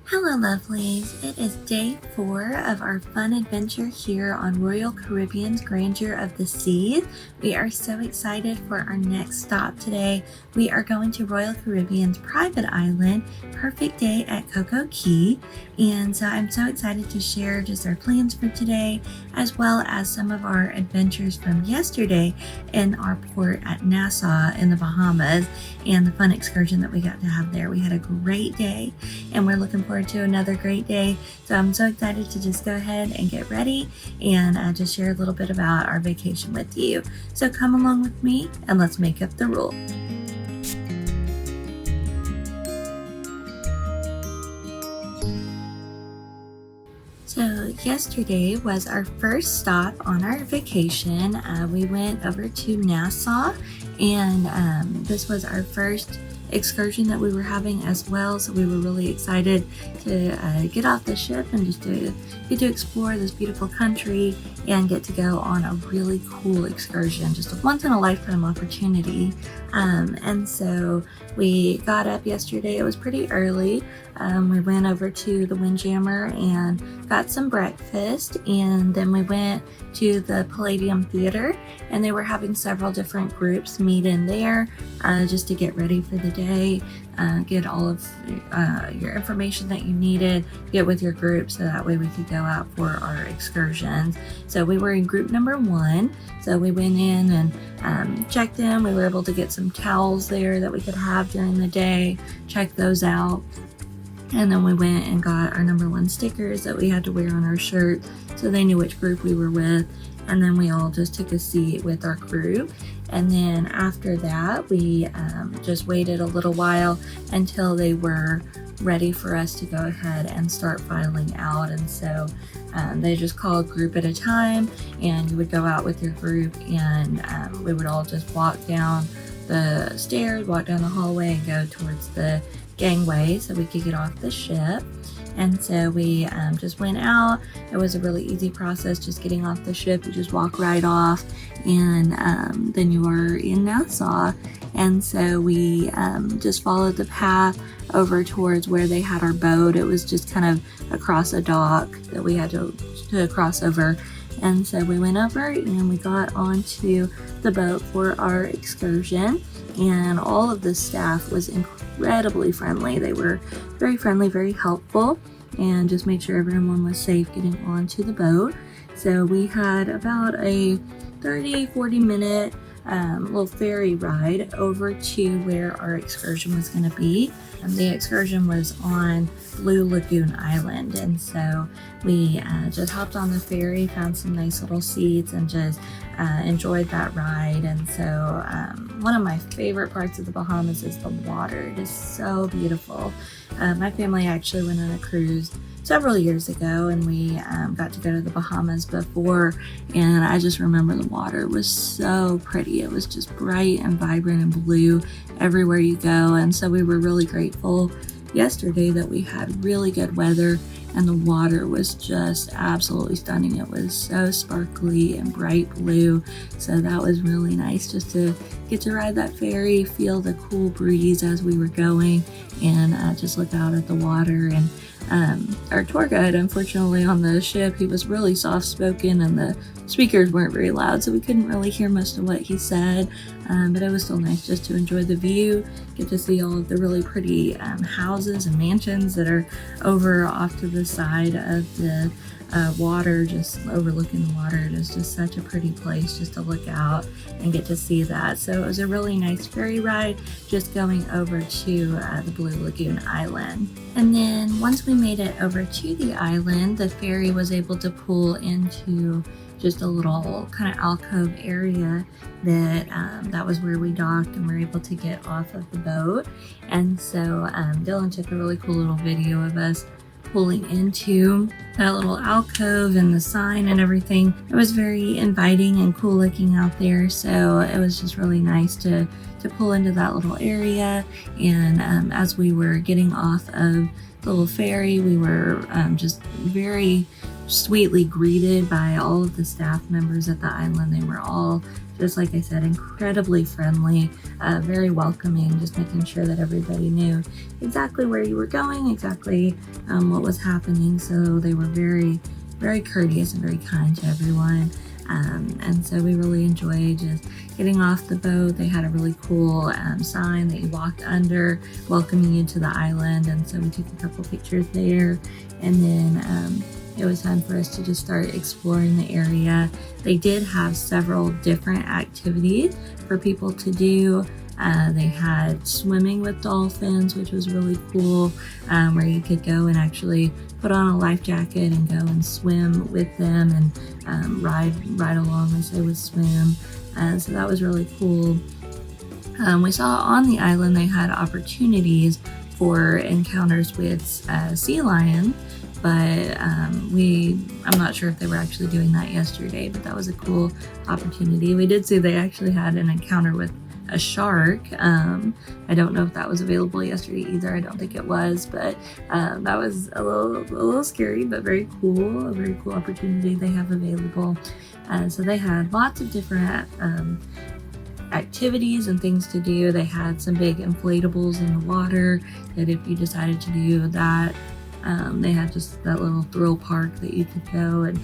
Hello lovelies, it is day 4 of our fun adventure here on Royal Caribbean's Grandeur of the Seas. We are so excited for our next stop today. We are going to Royal Caribbean's private island, perfect day at Coco Cay. And so I'm so excited to share just our plans for today, as well as some of our adventures from yesterday in our port at Nassau in the Bahamas and the fun excursion that we got to have there. We had a great day and we're looking forward to another great day. So I'm so excited to just go ahead and get ready and just share a little bit about our vacation with you. So come along with me and let's make up the rules. So yesterday was our first stop on our vacation. We went over to Nassau, and this was our first excursion that we were having as well. So we were really excited to get off the ship and just to get to explore this beautiful country and get to go on a really cool excursion, just a once in a lifetime opportunity. And so we got up yesterday. It was pretty early. We went over to the Windjammer and got some breakfast, and then we went to the Palladium Theater, and they were having several different groups meet in there just to get ready for the day, get all of your information that you needed, get with your group so that way we could go out for our excursions. So we were in group number 1, so we went in and checked in. We were able to get some towels there that we could have during the day, check those out. And then we went and got our number 1 stickers that we had to wear on our shirt so they knew which group we were with. And then we all just took a seat with our group. And then after that, we just waited a little while until they were ready for us to go ahead and start filing out. And so they just called group at a time, and you would go out with your group, and we would all just walk down the stairs, walk down the hallway, and go towards the gangway so we could get off the ship. And so we just went out. It was a really easy process just getting off the ship. You just walk right off, and then you are in Nassau. And so we just followed the path over towards where they had our boat. It was just kind of across a dock that we had to cross over. And so we went over and we got onto the boat for our excursion, and all of the staff was incredibly friendly. They were very friendly, very helpful, and just made sure everyone was safe getting onto the boat. So we had about a 30-40 minute little ferry ride over to where our excursion was going to be. The excursion was on Blue Lagoon Island, and so we just hopped on the ferry, found some nice little seats, and just enjoyed that ride. And so one of my favorite parts of the Bahamas is the water. It is so beautiful. My family actually went on a cruise several years ago, and we got to go to the Bahamas before, and I just remember the water was so pretty. It was just bright and vibrant and blue everywhere you go. And so we were really grateful yesterday that we had really good weather, and the water was just absolutely stunning. It was so sparkly and bright blue, so that was really nice just to get to ride that ferry, feel the cool breeze as we were going, and just look out at the water. And our tour guide, unfortunately, on the ship, he was really soft-spoken, and the speakers weren't very loud, so we couldn't really hear most of what he said, but it was still nice just to enjoy the view, get to see all of the really pretty houses and mansions that are over off to the side of the water, just overlooking the water. It is just such a pretty place just to look out and get to see that. So it was a really nice ferry ride just going over to the Blue Lagoon Island. And then once we made it over to the island, the ferry was able to pull into just a little kind of alcove area that was where we docked, and were able to get off of the boat. And so Dylan took a really cool little video of us pulling into that little alcove and the sign and everything. It was very inviting and cool looking out there, so it was just really nice to pull into that little area. And as we were getting off of the little ferry, we were just very sweetly greeted by all of the staff members at the island. They were all, just like I said, incredibly friendly, very welcoming, just making sure that everybody knew exactly where you were going, exactly what was happening. So they were very, very courteous and very kind to everyone. And so we really enjoyed just getting off the boat. They had a really cool sign that you walked under welcoming you to the island, and so we took a couple pictures there, and then it was time for us to just start exploring the area. They did have several different activities for people to do. They had swimming with dolphins, which was really cool, where you could go and actually put on a life jacket and go and swim with them and ride along as they would swim. So that was really cool. We saw on the island they had opportunities for encounters with sea lions, but I'm not sure if they were actually doing that yesterday, but that was a cool opportunity. We did see they actually had an encounter with a shark. I don't know if that was available yesterday either. I don't think it was, but that was a little scary, but very cool. A very cool opportunity they have available. So they had lots of different activities and things to do. They had some big inflatables in the water that if you decided to do that, they had just that little thrill park that you could go and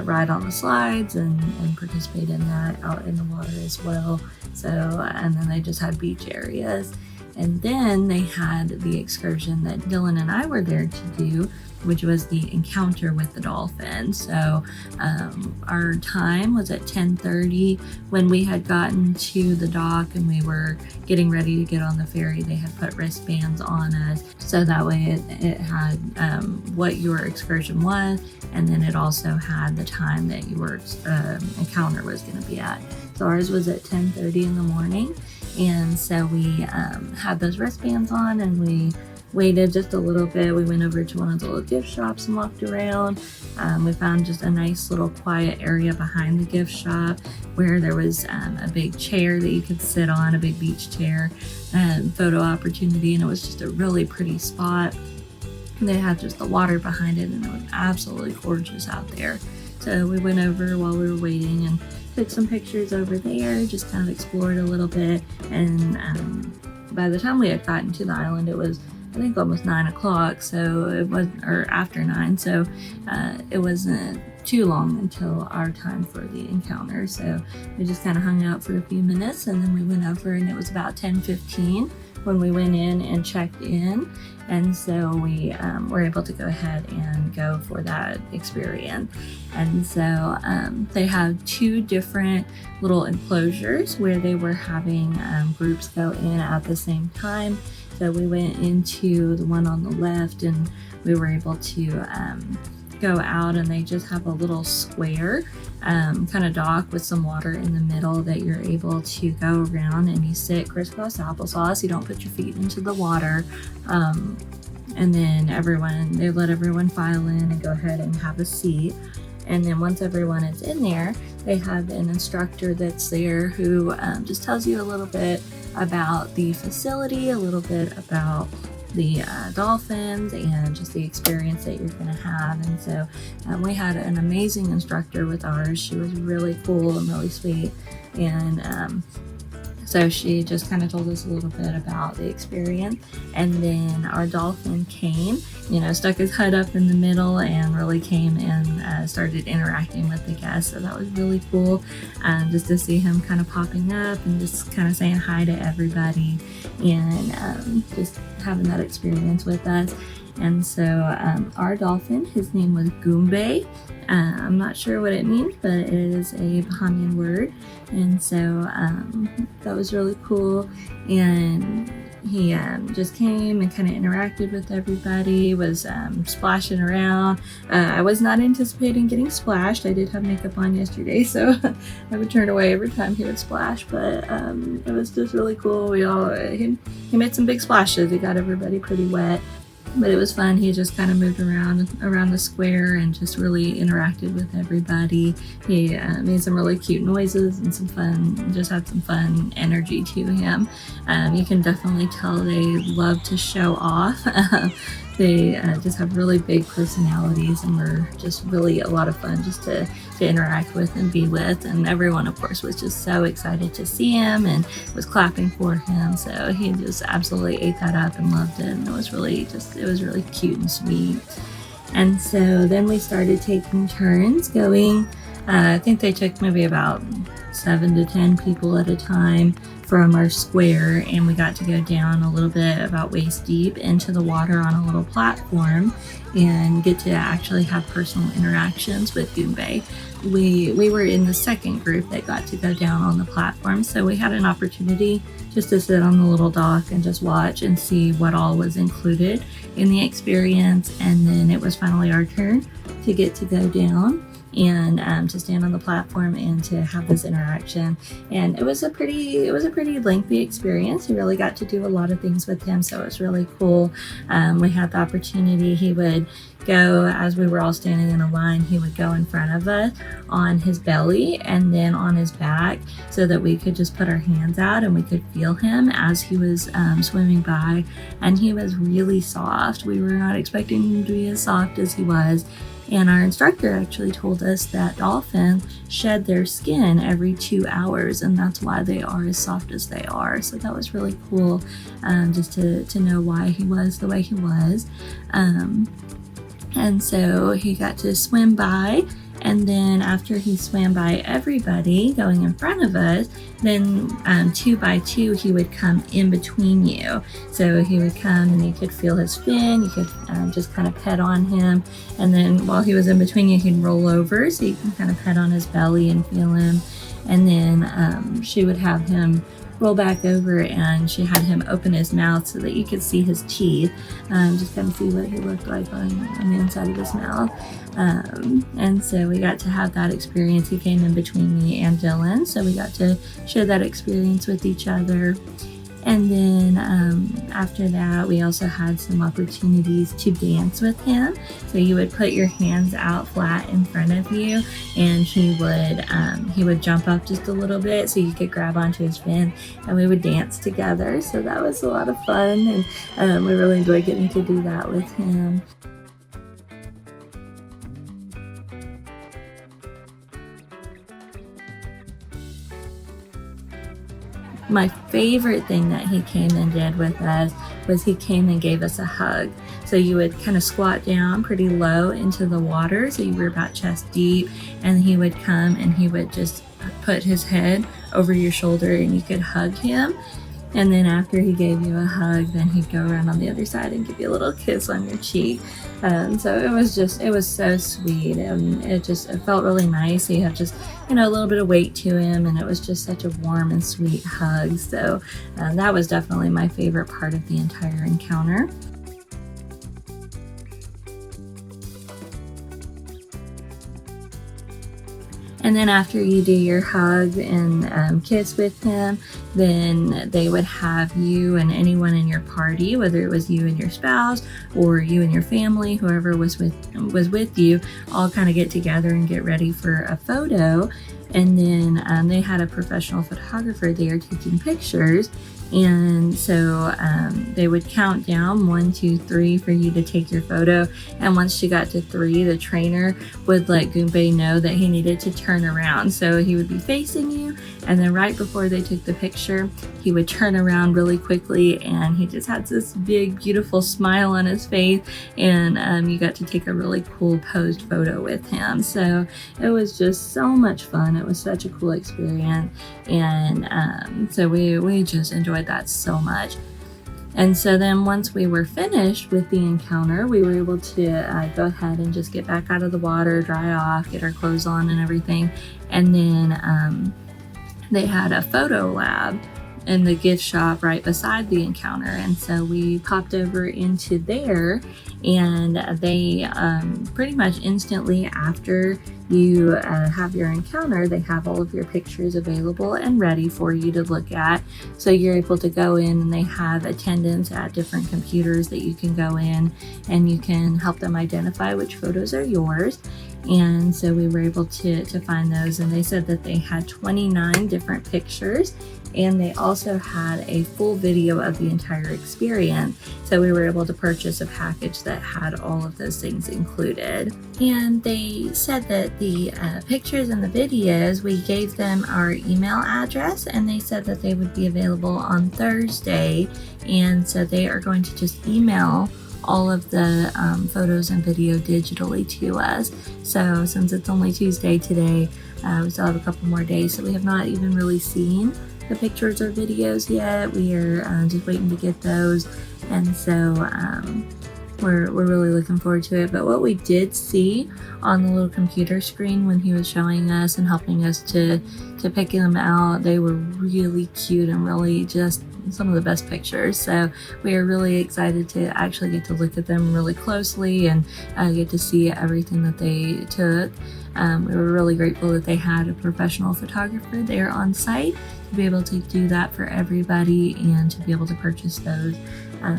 ride on the slides and participate in that out in the water as well. So, and then they just had beach areas. And then they had the excursion that Dylan and I were there to do, which was the encounter with the dolphin. So our time was at 10:30. When we had gotten to the dock and we were getting ready to get on the ferry, they had put wristbands on us, so that way it had what your excursion was, and then it also had the time that your encounter was going to be at. So ours was at 10:30 in the morning, and so we had those wristbands on and we waited just a little bit. We went over to one of the little gift shops and walked around. We found just a nice little quiet area behind the gift shop where there was a big chair that you could sit on, a big beach chair, photo opportunity, and it was just a really pretty spot. And they had just the water behind it, and it was absolutely gorgeous out there. So we went over while we were waiting and took some pictures over there, just kind of explored a little bit. And by the time we had gotten to the island, it was, I think, almost 9 o'clock, so it was, or after 9, so it wasn't too long until our time for the encounter. So we just kind of hung out for a few minutes, and then we went over, and it was about 10:15 when we went in and checked in, and so we were able to go ahead and go for that experience. And so they have 2 different little enclosures where they were having groups go in at the same time. So we went into the one on the left, and we were able to go out, and they just have a little square kind of dock with some water in the middle that you're able to go around, and you sit crisscross applesauce. You don't put your feet into the water. And then they let everyone file in and go ahead and have a seat. And then once everyone is in there, they have an instructor that's there who just tells you a little bit about the facility, a little bit about the dolphins, and just the experience that you're going to have. And so we had an amazing instructor with ours. She was really cool and really sweet. And so she just kind of told us a little bit about the experience. And then our dolphin came, stuck his head up in the middle and really came and started interacting with the guests. So that was really cool, just to see him kind of popping up and just kind of saying hi to everybody, and just having that experience with us. And so our dolphin, his name was Goombay. I'm not sure what it means, but it is a Bahamian word. And so that was really cool. And he just came and kind of interacted with everybody, was splashing around. I was not anticipating getting splashed. I did have makeup on yesterday, so I would turn away every time he would splash, but it was just really cool. He made some big splashes. He got everybody pretty wet. But it was fun. He just kind of moved around the square and just really interacted with everybody. He made some really cute noises and just had some fun energy to him. You can definitely tell they love to show off. They just have really big personalities and were just really a lot of fun just to interact with and be with. And everyone, of course, was just so excited to see him and was clapping for him. So he just absolutely ate that up and loved it. And it was really cute and sweet. And so then we started taking turns going. I think they took maybe about 7 to 10 people at a time from our square, and we got to go down a little bit, about waist deep, into the water on a little platform and get to actually have personal interactions with Goombay. We were in the second group that got to go down on the platform, so we had an opportunity just to sit on the little dock and just watch and see what all was included in the experience. And then it was finally our turn to get to go down and to stand on the platform and to have this interaction. And it was a pretty lengthy experience. We really got to do a lot of things with him, so it was really cool. We had the opportunity, he would go, as we were all standing in a line, he would go in front of us on his belly and then on his back, so that we could just put our hands out and we could feel him as he was swimming by. And he was really soft. We were not expecting him to be as soft as he was. And our instructor actually told us that dolphins shed their skin every 2 hours, and that's why they are as soft as they are. So that was really cool, just to know why he was the way he was. And so he got to swim by, and then after he swam by everybody going in front of us, then 2 by 2 he would come in between you. So he would come and you could feel his fin, you could just kind of pet on him, and then while he was in between you, he'd roll over so you can kind of pet on his belly and feel him. And then she would have him roll back over, and she had him open his mouth so that you could see his teeth, just kind of see what he looked like on the inside of his mouth. And so we got to have that experience. He came in between me and Dylan, so we got to share that experience with each other. And then after that, we also had some opportunities to dance with him. So you would put your hands out flat in front of you, and he would jump up just a little bit so you could grab onto his fin, and we would dance together. So that was a lot of fun, and we really enjoyed getting to do that with him. My favorite thing that he came and did with us was he came and gave us a hug. So you would kind of squat down pretty low into the water, so you were about chest deep, and he would come and he would just put his head over your shoulder and you could hug him. And then after he gave you a hug, then he'd go around on the other side and give you a little kiss on your cheek. So it was so sweet, and it felt really nice. He had just, a little bit of weight to him, and it was just such a warm and sweet hug. So that was definitely my favorite part of the entire encounter. And then after you do your hug and kiss with him, then they would have you and anyone in your party, whether it was you and your spouse or you and your family, whoever was with you, all kind of get together and get ready for a photo. And then they had a professional photographer there taking pictures. And so they would count down 1, 2, 3 for you to take your photo. And once she got to 3, the trainer would let Goombay know that he needed to turn around. So he would be facing you, and then right before they took the picture, he would turn around really quickly, and he just had this big, beautiful smile on his face. And you got to take a really cool posed photo with him. So it was just so much fun. It was such a cool experience. And so we just enjoyed that so much. And so then once we were finished with the encounter, we were able to go ahead and just get back out of the water, dry off, get our clothes on and everything. And then they had a photo lab in the gift shop right beside the encounter. And so we popped over into there, and they pretty much instantly after you have your encounter, they have all of your pictures available and ready for you to look at. So you're able to go in, and they have attendants at different computers that you can go in and you can help them identify which photos are yours. And so we were able to find those, and they said that they had 29 different pictures, and they also had a full video of the entire experience. So we were able to purchase a package that had all of those things included. And they said that the pictures and the videos, we gave them our email address, and they said that they would be available on Thursday. And so they are going to just email all of the photos and video digitally to us. So since it's only Tuesday today, we still have a couple more days, so we have not even really seen the pictures or videos yet. We are just waiting to get those, and so we're really looking forward to it. But what we did see on the little computer screen when he was showing us and helping us to pick them out, they were really cute and really just some of the best pictures. So we are really excited to actually get to look at them really closely and get to see everything that they took. We were really grateful that they had a professional photographer there on site to be able to do that for everybody and to be able to purchase those.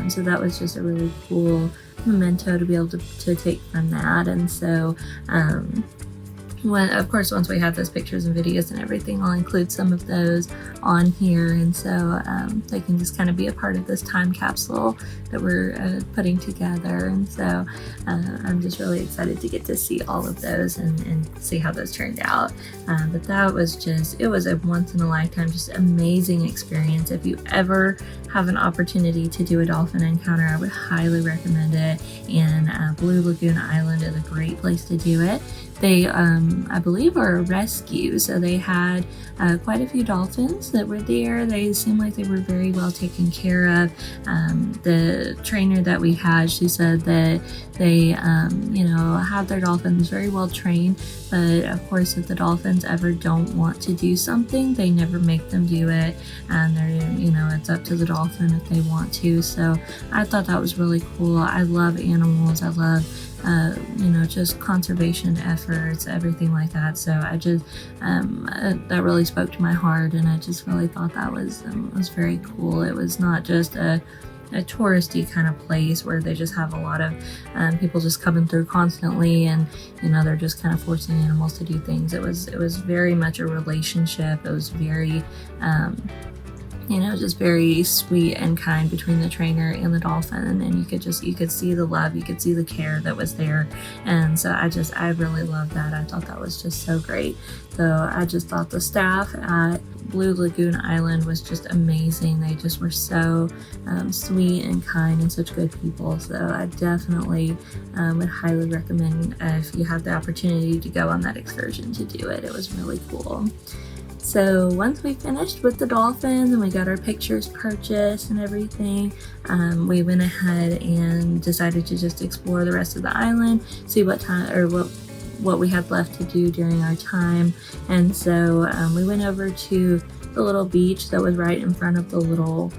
So that was just a really cool memento to be able to take from that. And so of course, once we have those pictures and videos and everything, I'll include some of those on here, and so they can just kind of be a part of this time capsule that we're putting together. And so I'm just really excited to get to see all of those and see how those turned out. But that was it was a once in a lifetime, just amazing experience. If you ever have an opportunity to do a dolphin encounter, I would highly recommend it. And Blue Lagoon Island is a great place to do it. They, I believe, are a rescue, so they had quite a few dolphins that were there. They seemed like they were very well taken care of. The trainer that we had, she said that they, have their dolphins very well trained, but of course, if the dolphins ever don't want to do something, they never make them do it, and they're, it's up to the dolphin if they want to. So I thought that was really cool. I love animals. I love just conservation efforts, everything like that. So I just that really spoke to my heart, and I just really thought that was very cool. It was not just a touristy kind of place where they just have a lot of people just coming through constantly, and they're just kind of forcing animals to do things. It was very much a relationship. It was very just very sweet and kind between the trainer and the dolphin, and you could see the love, you could see the care that was there. And so I really loved that. I thought that was just so great. So I just thought the staff at Blue Lagoon Island was just amazing. They just were so sweet and kind and such good people. So I definitely would highly recommend if you have the opportunity to go on that excursion to do it. It was really cool. So once we finished with the dolphins and we got our pictures purchased and everything, we went ahead and decided to just explore the rest of the island, see what we had left to do during our time. And so we went over to the little beach that was right in front of the little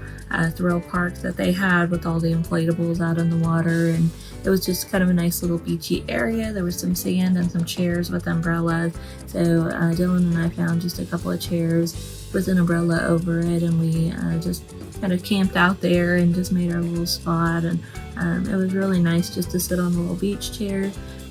thrill park that they had with all the inflatables out in the water, and it was just kind of a nice little beachy area. There was some sand and some chairs with umbrellas. So Dylan and I found just a couple of chairs with an umbrella over it, and we just kind of camped out there and just made our little spot. And it was really nice just to sit on the little beach chair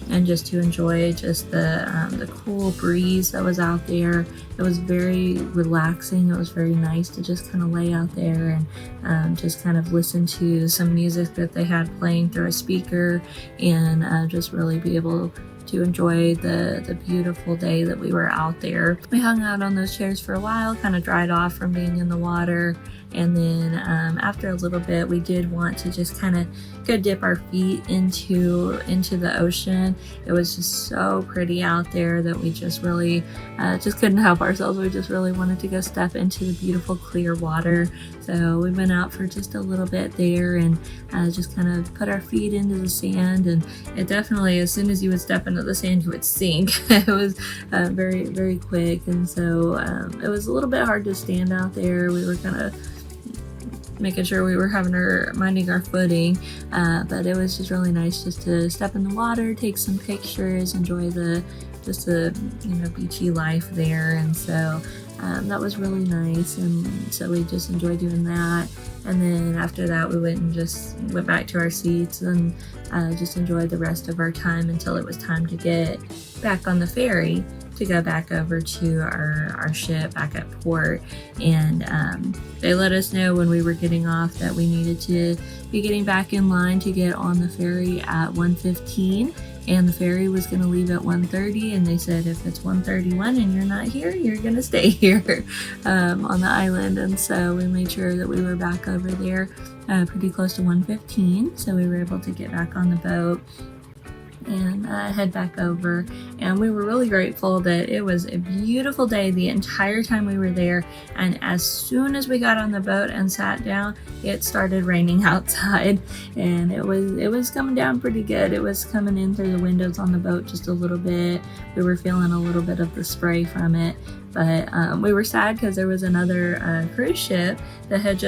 and just to enjoy just the cool breeze that was out there. It was very relaxing. It was very nice to just kind of lay out there and just kind of listen to some music that they had playing through a speaker, and just really be able to enjoy the beautiful day that we were out there. We hung out on those chairs for a while, kind of dried off from being in the water, and then after a little bit we did want to just kind of go dip our feet into the ocean. It was just so pretty out there that we just really just couldn't help ourselves. We just really wanted to go step into the beautiful clear water. So we went out for just a little bit there and just kind of put our feet into the sand, and it definitely, as soon as you would step into the sand, you would sink. It was very, very quick, and so it was a little bit hard to stand out there. We were kind of making sure we were minding our footing, but it was just really nice just to step in the water, take some pictures, enjoy the just a beachy life there, and so that was really nice, and so we just enjoyed doing that. And then after that we went back to our seats and just enjoyed the rest of our time until it was time to get back on the ferry to go back over to our ship back at port. And they let us know when we were getting off that we needed to be getting back in line to get on the ferry at 1:15, and the ferry was going to leave at 1:30, and they said if it's 1:31 and you're not here, you're going to stay here on the island. And so we made sure that we were back over there pretty close to 1:15, so we were able to get back on the boat and head back over. And we were really grateful that it was a beautiful day the entire time we were there, and as soon as we got on the boat and sat down, it started raining outside, and it was coming down pretty good. It was coming in through the windows on the boat just a little bit. We were feeling a little bit of the spray from it, but we were sad because there was another cruise ship that had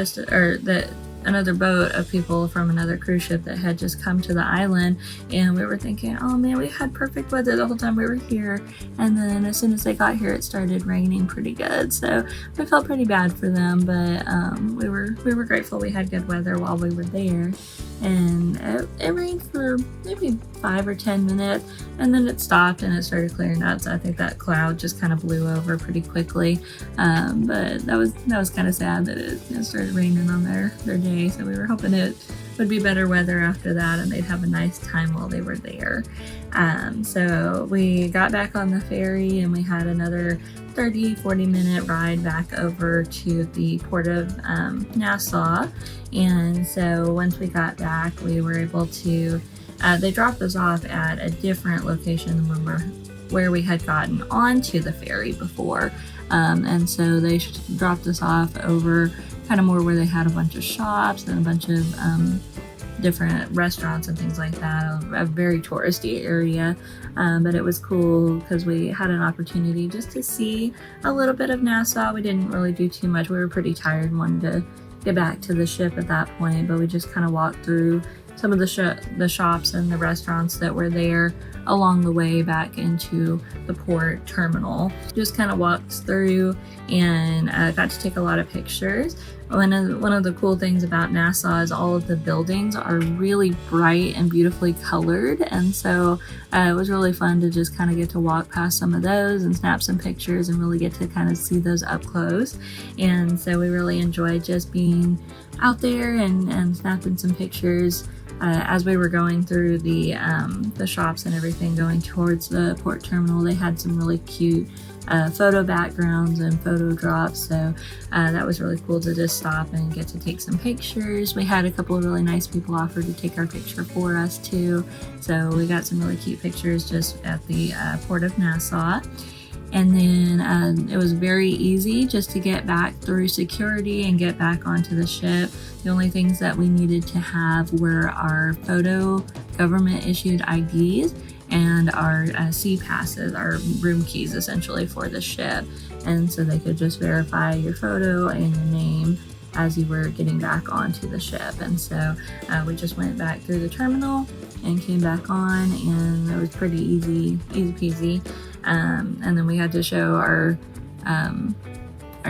another boat of people from another cruise ship that had just come to the island, and we were thinking, oh man, we had perfect weather the whole time we were here, and then as soon as they got here it started raining pretty good, so we felt pretty bad for them, but we were grateful we had good weather while we were there. And it rained for maybe 5 or 10 minutes, and then it stopped and it started clearing up, so I think that cloud just kind of blew over pretty quickly, but that was kind of sad that it started raining on their day, so we were hoping it would be better weather after that and they'd have a nice time while they were there. So we got back on the ferry and we had another 30-40 minute ride back over to the port of Nassau. And so once we got back, we were able to they dropped us off at a different location than where we had gotten onto the ferry before, and so they dropped us off over kind of more where they had a bunch of shops and a bunch of different restaurants and things like that, a very touristy area, but it was cool because we had an opportunity just to see a little bit of Nassau. We didn't really do too much. We were pretty tired and wanted to get back to the ship at that point, but we just kind of walked through some of the shops and the restaurants that were there along the way back into the port terminal. Just kind of walked through and got to take a lot of pictures. One of the cool things about Nassau is all of the buildings are really bright and beautifully colored, and so it was really fun to just kind of get to walk past some of those and snap some pictures and really get to kind of see those up close. And so we really enjoyed just being out there and snapping some pictures as we were going through the shops and everything going towards the port terminal. They had some really cute photo backgrounds and photo drops, so that was really cool to just stop and get to take some pictures. We had a couple of really nice people offer to take our picture for us too, so we got some really cute pictures just at the port of Nassau. And then it was very easy just to get back through security and get back onto the ship. The only things that we needed to have were our photo government issued IDs and our sea passes, our room keys essentially for the ship. And so they could just verify your photo and your name as you were getting back onto the ship. And so we just went back through the terminal and came back on, and it was pretty easy peasy. And then we had to show our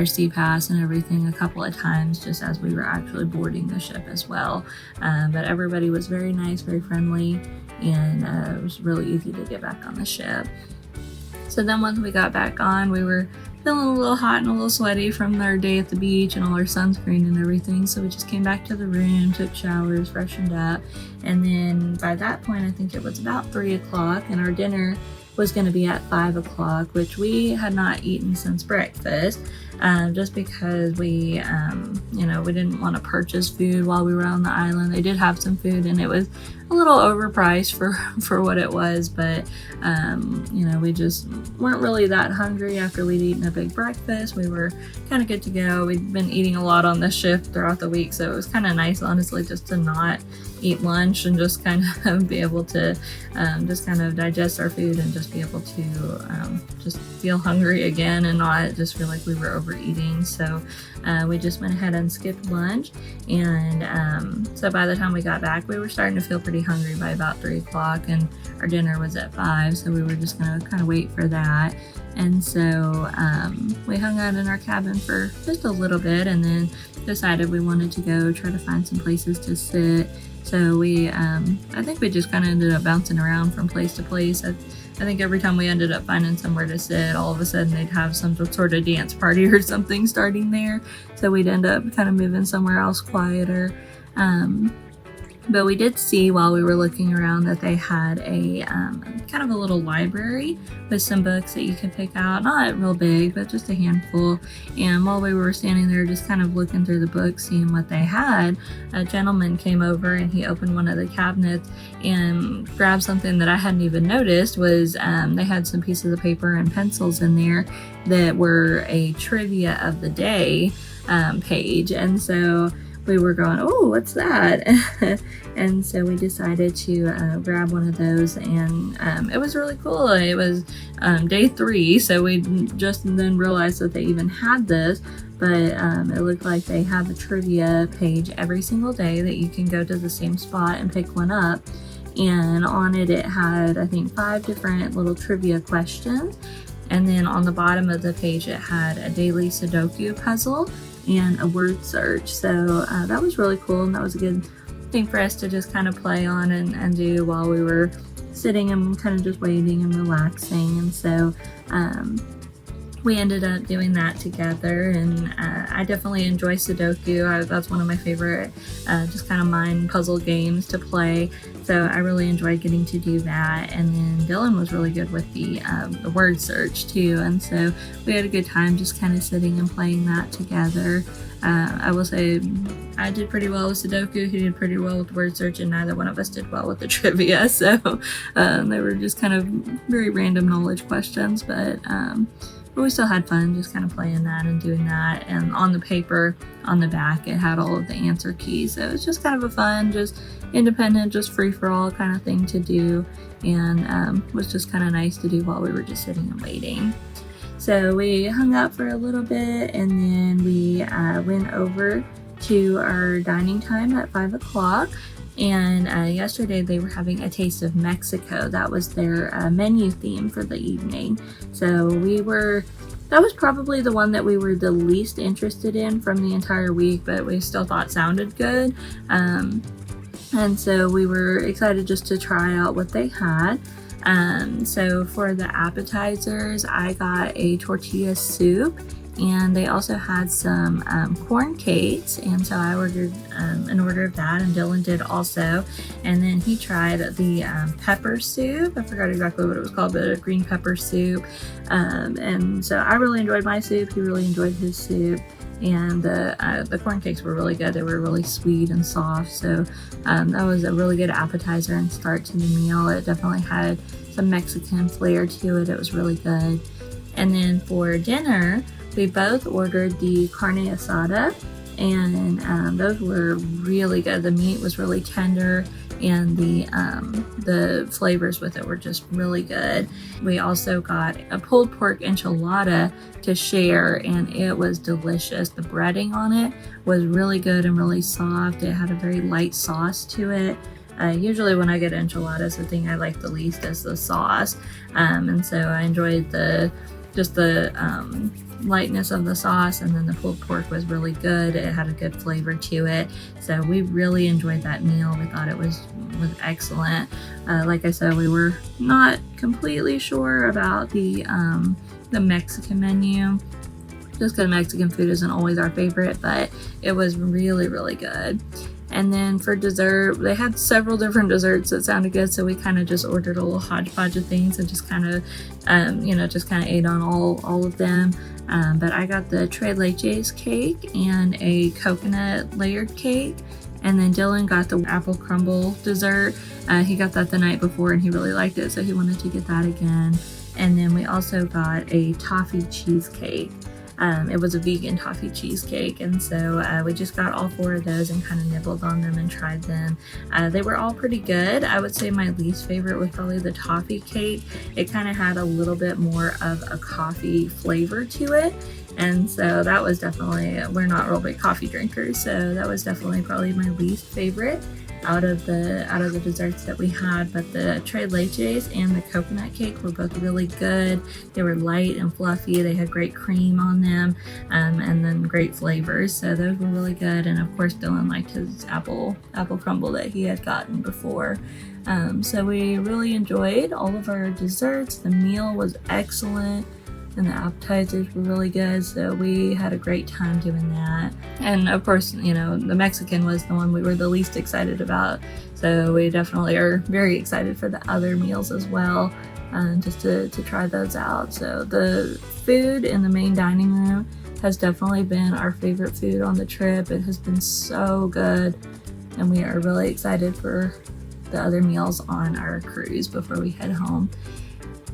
sea pass and everything a couple of times just as we were actually boarding the ship as well. But everybody was very nice, very friendly, and it was really easy to get back on the ship. So then once we got back on, we were feeling a little hot and a little sweaty from our day at the beach and all our sunscreen and everything, so we just came back to the room, took showers, freshened up, and then by that point I think it was about 3 o'clock, and our dinner was going to be at 5 o'clock, which we had not eaten since breakfast, just because we didn't want to purchase food while we were on the island. They did have some food and it was a little overpriced for what it was, but we just weren't really that hungry after we'd eaten a big breakfast. We were kind of good to go. We'd been eating a lot on the shift throughout the week, so it was kind of nice, honestly, just to not eat lunch and just kind of be able to just kind of digest our food and just be able to just feel hungry again and not just feel like we were overeating, so we just went ahead and skipped lunch. And so by the time we got back, we were starting to feel pretty hungry by about 3 o'clock, and our dinner was at 5, so we were just gonna kind of wait for that. And so we hung out in our cabin for just a little bit, and then decided we wanted to go try to find some places to sit. So we, I think we just kind of ended up bouncing around from place to place. I think every time we ended up finding somewhere to sit, all of a sudden they'd have some sort of dance party or something starting there. So we'd end up kind of moving somewhere else quieter. But we did see while we were looking around that they had a kind of a little library with some books that you could pick out. Not real big, but just a handful. And while we were standing there just kind of looking through the books, seeing what they had, a gentleman came over and he opened one of the cabinets and grabbed something that I hadn't even noticed. Was they had some pieces of paper and pencils in there that were a trivia of the day page. And so we were going, oh, what's that? And so we decided to grab one of those, and it was really cool. It was day 3, so we just then realized that they even had this, but it looked like they have a trivia page every single day that you can go to the same spot and pick one up. And on it, it had, I think, 5 different little trivia questions. And then on the bottom of the page, it had a daily Sudoku puzzle and a word search. So that was really cool, and that was a good thing for us to just kind of play on and do while we were sitting and kind of just waiting and relaxing. And so we ended up doing that together, and I definitely enjoy Sudoku. That's one of my favorite just kind of mind puzzle games to play, so I really enjoyed getting to do that. And then Dylan was really good with the word search too, and so we had a good time just kind of sitting and playing that together. I will say I did pretty well with Sudoku, he did pretty well with word search, and neither one of us did well with the trivia, so they were just kind of very random knowledge questions, but we still had fun just kind of playing that and doing that. And on the paper on the back, it had all of the answer keys, so it was just kind of a fun, just independent, just free-for-all kind of thing to do, and was just kind of nice to do while we were just sitting and waiting. So we hung out for a little bit, and then we went over to our dining time at 5 o'clock. And yesterday they were having a taste of Mexico. That was their menu theme for the evening. So that was probably the one that we were the least interested in from the entire week, but we still thought sounded good. And so we were excited just to try out what they had. So for the appetizers, I got a tortilla soup, and they also had some corn cakes, and so I ordered an order of that, and Dylan did also. And then he tried the pepper soup. I forgot exactly what it was called, but a green pepper soup. And so I really enjoyed my soup. He really enjoyed his soup. And the corn cakes were really good. They were really sweet and soft, so that was a really good appetizer and start to the meal. It definitely had some Mexican flair to it. It was really good. And then for dinner, we both ordered the carne asada, and those were really good. The meat was really tender, and the flavors with it were just really good. We also got a pulled pork enchilada to share, and it was delicious. The breading on it was really good and really soft. It had a very light sauce to it. Usually when I get enchiladas, the thing I like the least is the sauce, and so I enjoyed the lightness of the sauce, and then the pulled pork was really good. It had a good flavor to it, so we really enjoyed that meal. We thought it was excellent. Like I said, we were not completely sure about the Mexican menu, just because Mexican food isn't always our favorite, but it was really, really good. And then for dessert, they had several different desserts that sounded good, so we kind of just ordered a little hodgepodge of things and just kind of, just kind of ate on all of them. But I got the tres leches cake and a coconut layered cake. And then Dylan got the apple crumble dessert. He got that the night before and he really liked it, so he wanted to get that again. And then we also got a toffee cheesecake. It was a vegan toffee cheesecake, and so we just got all 4 of those and kind of nibbled on them and tried them. They were all pretty good. I would say my least favorite was probably the toffee cake. It kind of had a little bit more of a coffee flavor to it, and so that was definitely, we're not real big coffee drinkers, so that was definitely probably my least favorite out of the desserts that we had. But the tres leches and the coconut cake were both really good. They were light and fluffy. They had great cream on them, and then great flavors. So those were really good. And of course, Dylan liked his apple crumble that he had gotten before. So we really enjoyed all of our desserts. The meal was excellent, and the appetizers were really good, so we had a great time doing that. And of course, you know, the Mexican was the one we were the least excited about, so we definitely are very excited for the other meals as well, just to try those out. So the food in the main dining room has definitely been our favorite food on the trip. It has been so good, and we are really excited for the other meals on our cruise before we head home.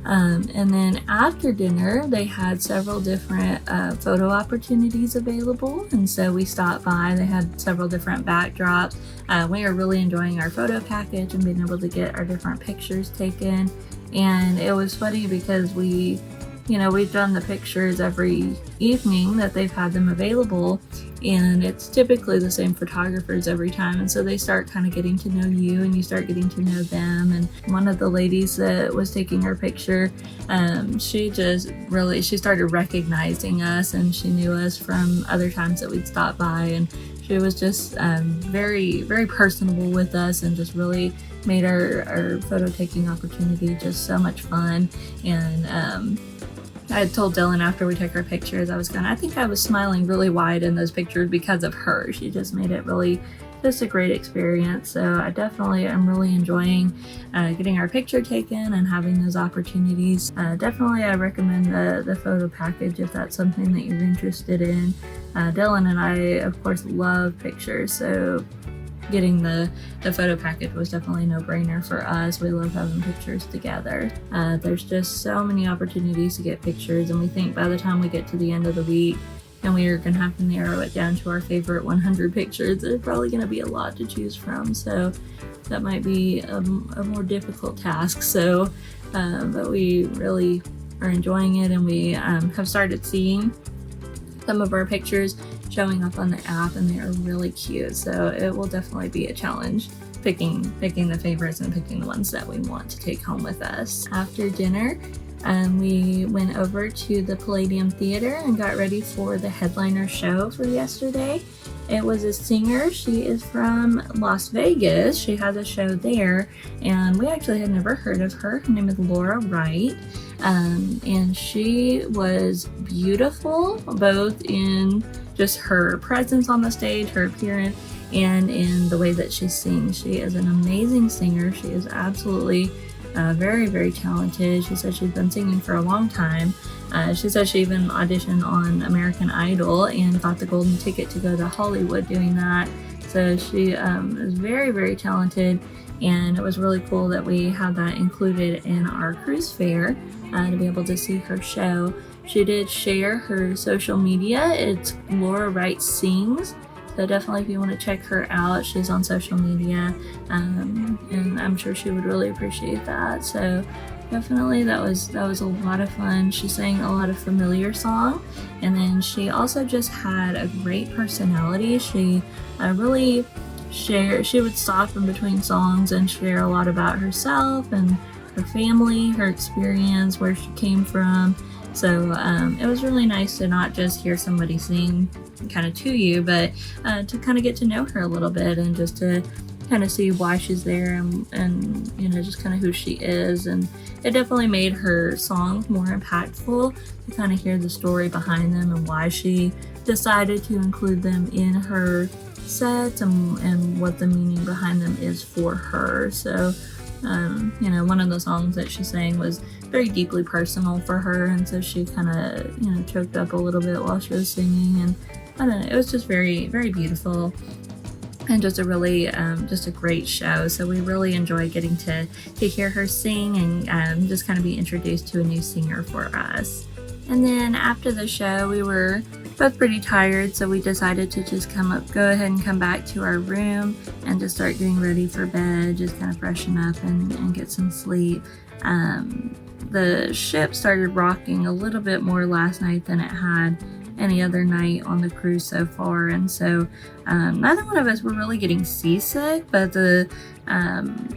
And then after dinner, they had several different photo opportunities available, and so we stopped by. They had several different backdrops. We are really enjoying our photo package and being able to get our different pictures taken. And it was funny because we've done the pictures every evening that they've had them available, and it's typically the same photographers every time, and so they start kind of getting to know you and you start getting to know them. And one of the ladies that was taking our picture, she started recognizing us, and she knew us from other times that we'd stopped by, and she was just very, very personable with us and just really made our photo taking opportunity just so much fun. And I had told Dylan after we took our pictures, I think I was smiling really wide in those pictures because of her. She just made it really just a great experience. So I definitely am really enjoying getting our picture taken and having those opportunities. Definitely I recommend the photo package if that's something that you're interested in. Dylan and I, of course, love pictures, so getting the photo package was definitely a no-brainer for us. We love having pictures together. There's just so many opportunities to get pictures, and we think by the time we get to the end of the week and we are going to have to narrow it down to our favorite 100 pictures, there's probably going to be a lot to choose from, so that might be a more difficult task. So but we really are enjoying it, and we have started seeing some of our pictures showing up on the app, and they are really cute. So it will definitely be a challenge picking the favorites and picking the ones that we want to take home with us. After dinner, we went over to the Palladium Theater and got ready for the headliner show for yesterday. It was a singer. She is from Las Vegas. She has a show there, and we actually had never heard of her. Her name is Laura Wright. And she was beautiful, both in just her presence on the stage, her appearance, and in the way that she sings. She is an amazing singer. She is absolutely very, very talented. She said she's been singing for a long time. She said she even auditioned on American Idol and got the golden ticket to go to Hollywood doing that. So she is very, very talented, and it was really cool that we had that included in our cruise fare to be able to see her show. She did share her social media. It's Laura Wright Sings. So definitely if you want to check her out, she's on social media, and I'm sure she would really appreciate that. So definitely that was a lot of fun. She sang a lot of familiar songs, and then she also just had a great personality. She really she would stop in between songs and share a lot about herself and her family, her experience, where she came from. So it was really nice to not just hear somebody sing kind of to you, but to kind of get to know her a little bit and just to kind of see why she's there and you know, just kind of who she is. And it definitely made her songs more impactful to kind of hear the story behind them and why she decided to include them in her sets and what the meaning behind them is for her. So you know, one of the songs that she sang was very deeply personal for her, and so she kind of, you know, choked up a little bit while she was singing, and I don't know, it was just very, very beautiful and just a really just a great show. So we really enjoyed getting to hear her sing and just kind of be introduced to a new singer for us. And then after the show, we were both pretty tired, so we decided to just go ahead and come back to our room and just start getting ready for bed, just kind of freshen up and get some sleep. The ship started rocking a little bit more last night than it had any other night on the cruise so far, and so neither one of us were really getting seasick, but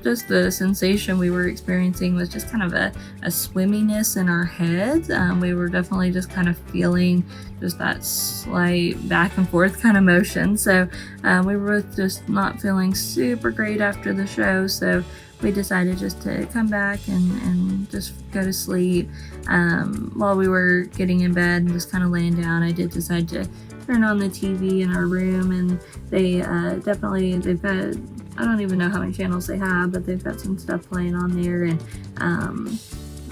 just the sensation we were experiencing was just kind of a swimminess in our heads. We were definitely just kind of feeling just that slight back and forth kind of motion, so we were both just not feeling super great after the show, so we decided just to come back and just go to sleep. While we were getting in bed and just kind of laying down, I did decide to turn on the TV in our room, and they've got, I don't even know how many channels they have, but they've got some stuff playing on there, and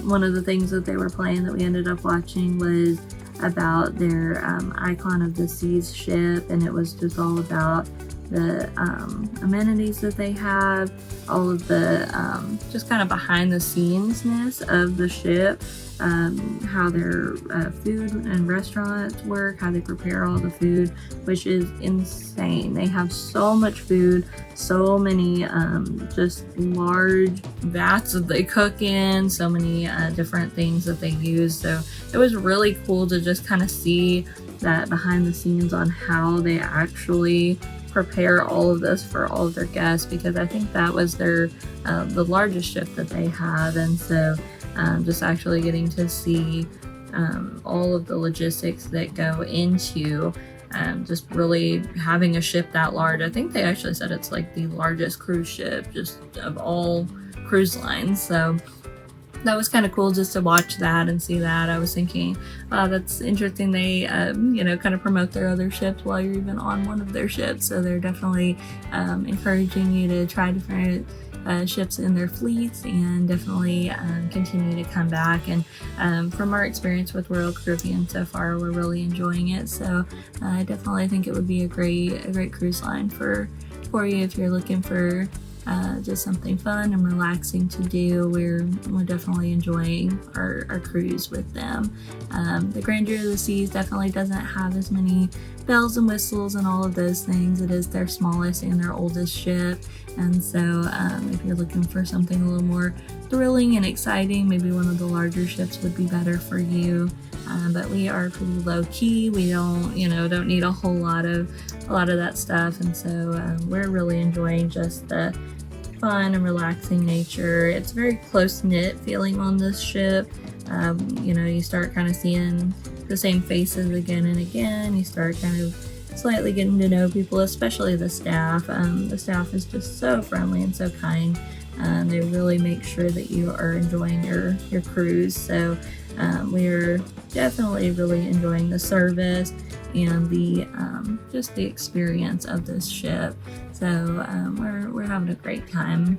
one of the things that they were playing that we ended up watching was about their Icon of the Seas ship, and it was just all about the amenities that they have, all of the just kind of behind the scenes-ness of the ship, how their food and restaurants work, how they prepare all the food, which is insane. They have so much food, so many just large vats that they cook in, so many different things that they use. So it was really cool to just kind of see that behind the scenes on how they actually prepare all of this for all of their guests, because I think that was their the largest ship that they have, and so just actually getting to see all of the logistics that go into just really having a ship that large. I think they actually said it's like the largest cruise ship just of all cruise lines, so that was kind of cool just to watch that and see that. I was thinking, that's interesting. They, kind of promote their other ships while you're even on one of their ships. So they're definitely encouraging you to try different ships in their fleets, and definitely continue to come back. And from our experience with Royal Caribbean so far, we're really enjoying it. So I definitely think it would be a great cruise line for you if you're looking for just something fun and relaxing to do. We're definitely enjoying our cruise with them. The Grandeur of the Seas definitely doesn't have as many bells and whistles and all of those things. It is their smallest and their oldest ship, and so if you're looking for something a little more thrilling and exciting, maybe one of the larger ships would be better for you. But we are pretty low key. We don't need a whole lot of that stuff, and so we're really enjoying just the fun and relaxing nature. It's very close-knit feeling on this ship. You start kind of seeing the same faces again and again. You start kind of slightly getting to know people, especially the staff. The staff is just so friendly and so kind. They really make sure that you are enjoying your cruise. So we're definitely really enjoying the service and the just the experience of this ship. So we're having a great time,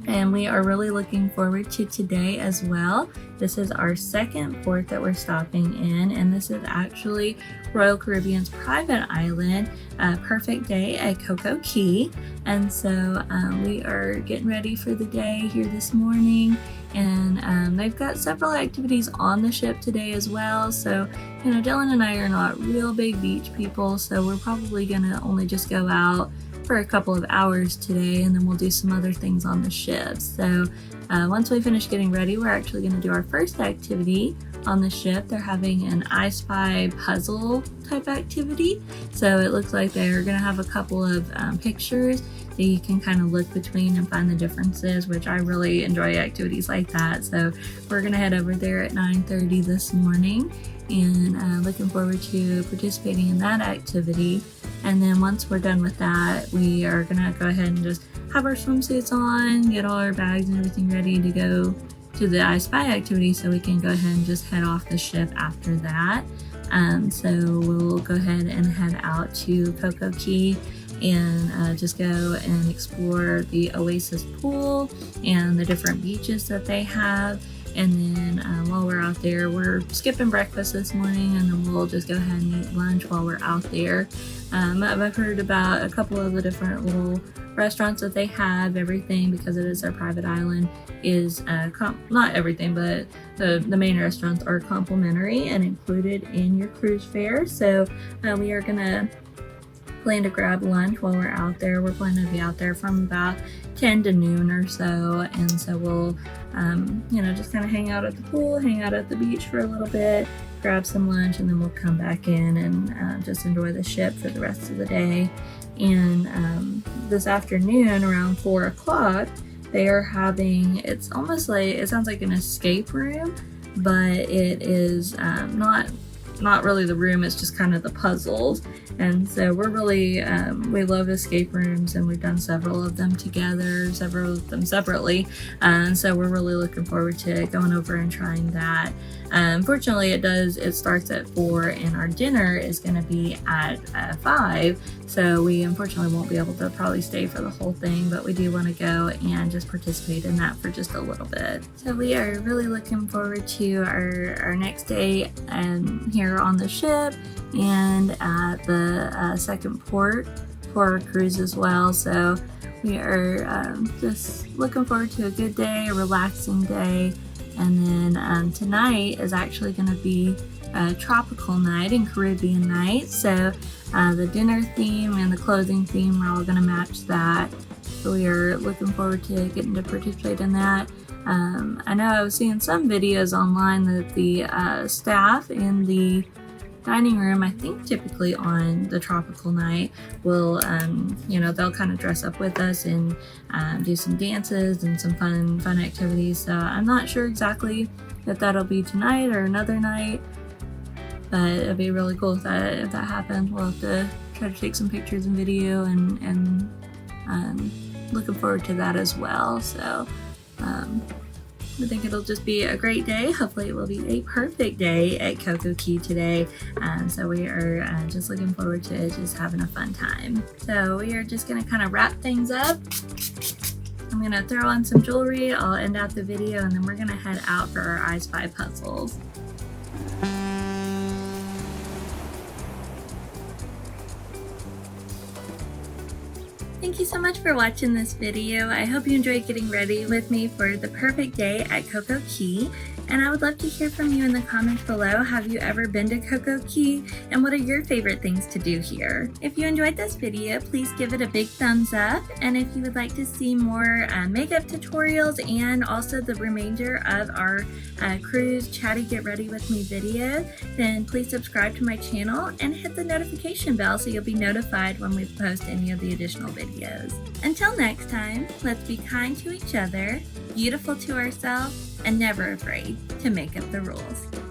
and we are really looking forward to today as well. This is our second port that we're stopping in, and this is actually Royal Caribbean's private island, Perfect Day at Coco Cay. And so we are getting ready for the day here this morning, and they've got several activities on the ship today as well. So Dylan and I are not real big beach people, so we're probably gonna only just go out for a couple of hours today, and then we'll do some other things on the ship. So once we finish getting ready, we're actually going to do our first activity on the ship. They're having an I Spy puzzle type activity. So it looks like they're going to have a couple of pictures that you can kind of look between and find the differences, which I really enjoy activities like that. So we're going to head over there at 9:30 this morning, and looking forward to participating in that activity. And then once we're done with that, we are gonna go ahead and just have our swimsuits on, get all our bags and everything ready to go to the I Spy activity, so we can go ahead and just head off the ship after that. So we'll go ahead and head out to Coco Cay and just go and explore the Oasis pool and the different beaches that they have. And then while we're out there, we're skipping breakfast this morning, and then we'll just go ahead and eat lunch while we're out there. I've heard about a couple of the different little restaurants that they have. Everything, because it is our private island, is not everything, but the main restaurants are complimentary and included in your cruise fare. So we are gonna plan to grab lunch while we're out there. We're planning to be out there from about 10 to noon or so, and so we'll just kind of hang out at the pool, hang out at the beach for a little bit, grab some lunch, and then we'll come back in and just enjoy the ship for the rest of the day. And this afternoon around 4 o'clock, they are having, it's almost like, it sounds like an escape room, but it is not really the room, it's just kind of the puzzles. And so we're really, we love escape rooms, and we've done several of them together, several of them separately. And so we're really looking forward to going over and trying that. Unfortunately, it starts at 4, and our dinner is going to be at 5. So we unfortunately won't be able to probably stay for the whole thing, but we do want to go and just participate in that for just a little bit. So we are really looking forward to our next day here on the ship, and at the second port for our cruise as well. So we are just looking forward to a good day, a relaxing day. And then tonight is actually going to be a tropical night and Caribbean night. So the dinner theme and the clothing theme are all going to match that. So we are looking forward to getting to participate in that. I know I was seeing some videos online that the staff in the dining room, I think typically on the tropical night, will they'll kind of dress up with us and do some dances and some fun activities. So I'm not sure exactly if that'll be tonight or another night, but it'll be really cool if that happens. We'll have to try to take some pictures and video, and looking forward to that as well. So I think it'll just be a great day. Hopefully it will be a perfect day at Coco Cay today. So we are just looking forward to just having a fun time. So we are just gonna kind of wrap things up. I'm gonna throw on some jewelry, I'll end out the video, and then we're gonna head out for our I Spy puzzles. Thank you so much for watching this video. I hope you enjoyed getting ready with me for the perfect day at Coco Cay. And I would love to hear from you in the comments below. Have you ever been to Coco Cay? And what are your favorite things to do here? If you enjoyed this video, please give it a big thumbs up. And if you would like to see more makeup tutorials and also the remainder of our cruise Chatty Get Ready With Me video, then please subscribe to my channel and hit the notification bell so you'll be notified when we post any of the additional videos. Until next time, let's be kind to each other, beautiful to ourselves, and never afraid to make up the rules.